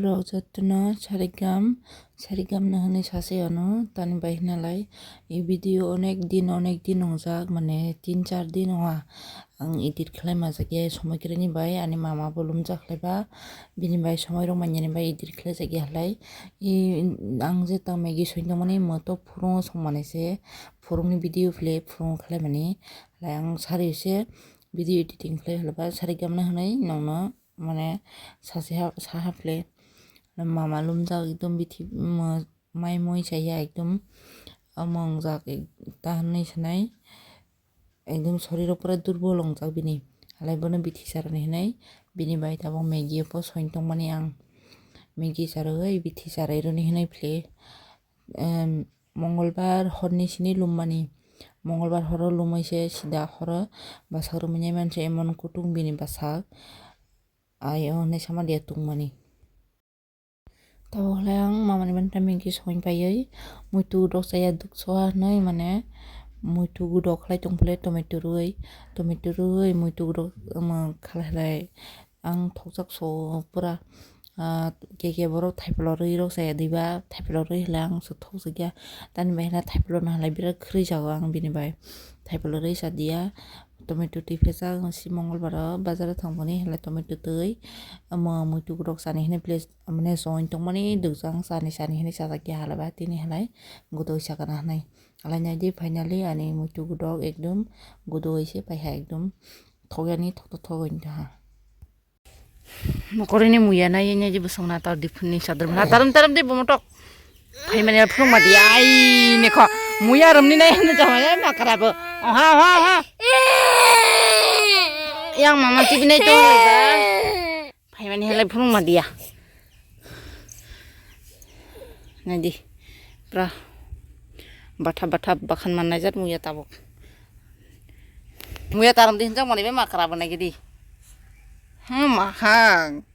rok jattono sarigam no hinui sache ano tani bai hinalai ei video onek din hongjak mane 3-4 din oha ang edit khlaima jakya somoi kwrwini bai ani mama bo lumjaklaiba bini bai somoi rok mainani bai edit khlaijakya halai ang jeta Maggie soitongmani moto phurung songmani se phurungni video play phurung khlaimani halai ang sari se video editing khlai halba sarigam no hinui nongno mane saha play mama lumjak ekdom bithi mai moi chaya ekdom amo ongjak ta hinui sanai ekdom sorirok pura durbol ongjak bini halai bono bithi charani hinui bini bai tabuk Maggie po soitongmani ang Maggie charwui bithi charai roni hinui play mongolbar horni sini lummani mongolbar horo lumaise sida horo basak rumani manse emon kutung bini basak ayo hinui samandia tungmani tabuk halai ang mamani manta Maggie soipaioi muitu rok chaya duksoa hinui mane muitu rok khlai tongplai tomato rui muitu rok khalai ang thokjak so pura keke borok thaipalo rui rok chaya duiba thaipalo rui halai ang thokjakya tani bai hwnai thaipalo no halai birat khurui jago ang bini bai thaipalo rui chadia tomato tui phejak si mongolbar o bazar o thangmani halai tomato tui amo muitu rok chani hinui place mane join tongmani dukjak chani hinui chajakya halaiba tini halai gudui chakana hinui halai naidi finally ani muitu rok ekdom gudui se paiha ekdom thogyani thokoi ha nokorini muya nai naidi bwsangna tar difuni sadar na taram de bomotok faimani phurungma di ai nekho muya romni nai hinu jamai makarabo ha yang mama tibi nai to leba faimani halai phurungma dia naidi pra bata bakhan mannai jat muya tabuk muya taram din jang mani be makarabo nai gidi mahang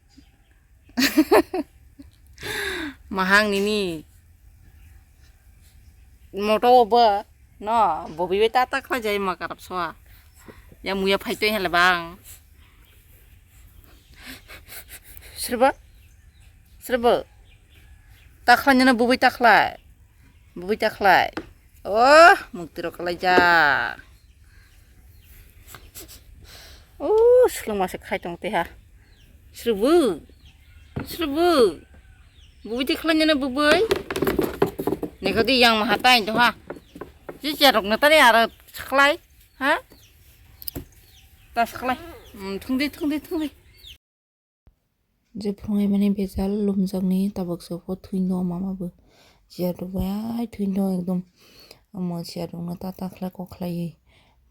mahang nini moto ba no bobi be tata khlajai makarap soa ya muya phaitoi hela bang serba takhlanya bobi takhlai oh muktiro kalaija selong masuk khaitong teha serbu bubi tikhlanya na bubai nekodi yang mahatain to ha ji jarok na tare ara sakhlai ha ta sakhlai thungdi je phungai mane bejal lumjakni tabak so po thuino mamabu jiaro bai thuino ekdom amo jiaro na tata khlai ko khlai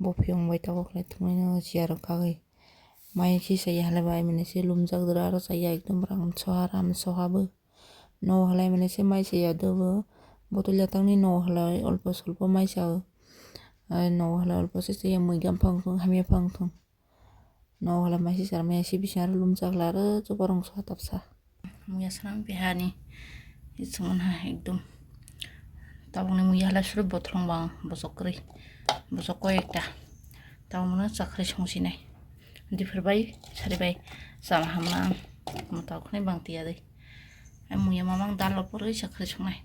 bophiong bai tabak khlai thungino jiaro kagai mai si saya halai bai mane se lumjak dra ro saya ekdom ram soha bu no halai mane se mai saya do botol tangni no halai olpo solpo mai sa no halai olpo se saya muigam phang hamya phang no halai mai si sar mai si bisar lumjak lar chobarong so tapsa muya sanam bihani isumon ha ekdom tabungni muya halai sur bothlong bang bosok ko ekta tabungna chakri songsinai diphirbai saribai sama hamna mata khne bangti ade muya mamang dalor poroi chakri songnai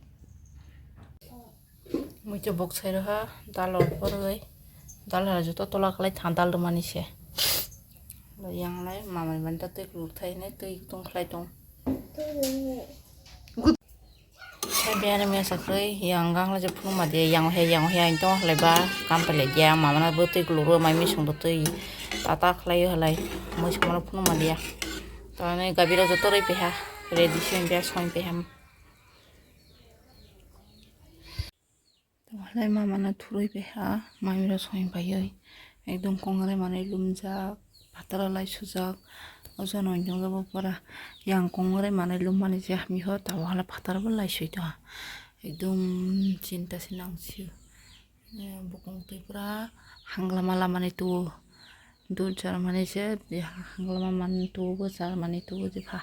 muicho boksai roha dalor poroi dalhara joto tola khlai thandal mani se yang lai mamai manta tui klukthai nai tui tung khlai tong biar me sakrai yang gang la jepung ma de yang he to leba kampele ya mamana boti kluro mai mi sung tui tata khlai halai moi samana phunu ma dia tane gabira joto rei peha ready sin bia soin peham halai mamana thuroi peha mamira soin paioi ekdom kongare mane lumjak patara lai sujak ojon onjong jabo pora yang kongare mane lummani je hami ho tawo hala patara bo lai sui to ekdom cinta sinang siu bukong tui pura hanglama lamani tu dul jar mane je hanglama mani tu bo jar mani tu bo jepha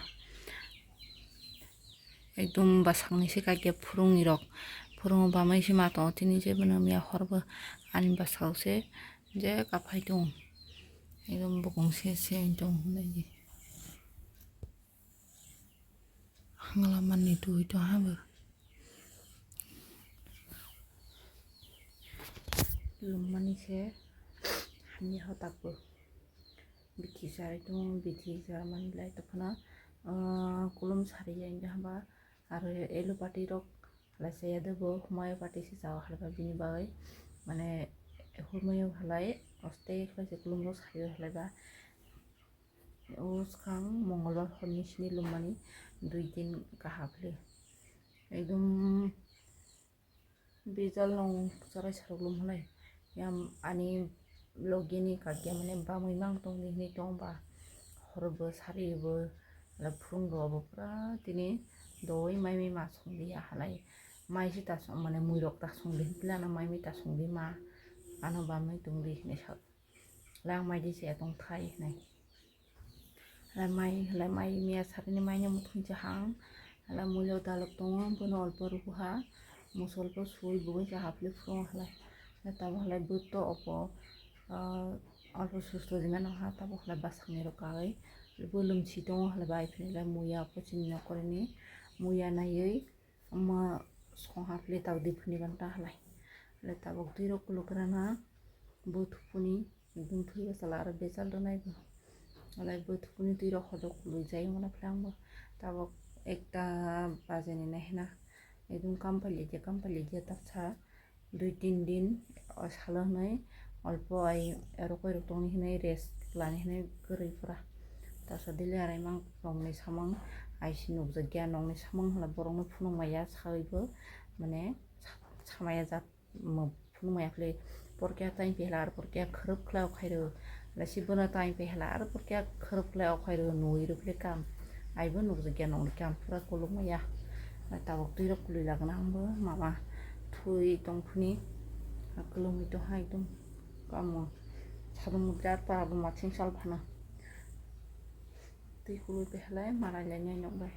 ekdom basakni se kake phurungni rok phurung bamai se mato tini je bana miya horbo ani basau se je kaphai tong ekdom bukong se tong nai hanglamanni duwi to habu lummani se hamni hotakbo bithi sari dong bithi jarmani lai tokona kulum sari yain haba aro elu party rok laisaya debo humayo party si jawa halba bini bagai mane humayo halai ostei khlaise kulum rok sayo halaiba uskang mongolbar horni sini lummani 2 din kahapli ekdom bijal nong sarai sarok lum halai yam ani logini kagya mane bamui mang tong ni tongba horbo saribo la phung robo pura tini doi mai ma songdi halai mai si ta song mane muirok ta songdi plana mai mi ta songdi ma ano bamui tongdi ne sak lang mai di se tong thai nai la mai miya sarini mai nyamu thunja hang la mulo dalok tong bono olpo ruha musolpo sui bugai ja hapli phung halai la tabo halai butto opo অল্প সুস্থ যিমান অহা তাবো হলে বাসাংনি রকাই বলুমছি দङ হলে বাইফিনিলা মুয়া পচিন করেনি মুয়া নাयै মা সংহাফলে তাও দিফুনি বান্তা হলাই হলে তাবক দুই রক লুকরানা বথুপুনি একদম থুই বাসালা আর বেজাল দনাইবো হলে বথুপুনি দুই রক হদক লুই যাই মনে ফ্লাংবো তাবক একটা বাজেনি নাহিনা একদম কাম্পালি যে তাছা 2-3 দিন সালহনাই অল্প আই এরকই রকমনি হিনাই রেস্ট লানি হিনাই গরৈফরা তাসা দিলে আরাই মাং রংনি সামাং আইসি নুকজা জ্ঞান নংনি সামাং হলা বরংनो फुनुमाया साइबो माने सामाया जा फुनुमाया फले परकिया टाइम पेहला आरो परकिया खरब खलाव खाइरो लासि बना टाइम पेहला आरो परकिया खरब खलाव खाइरो नइरो फले काम आइबो नुकजा ज्ञान नंनि काम पुरा कलुमाया ताबक दुइरो कुलि लागना हमबो माबा थुइ दंफुनि कलुमि तो हाय दं kamu sabun birat para bumat sing sal phana tui kului pehlai marai lai nyok bai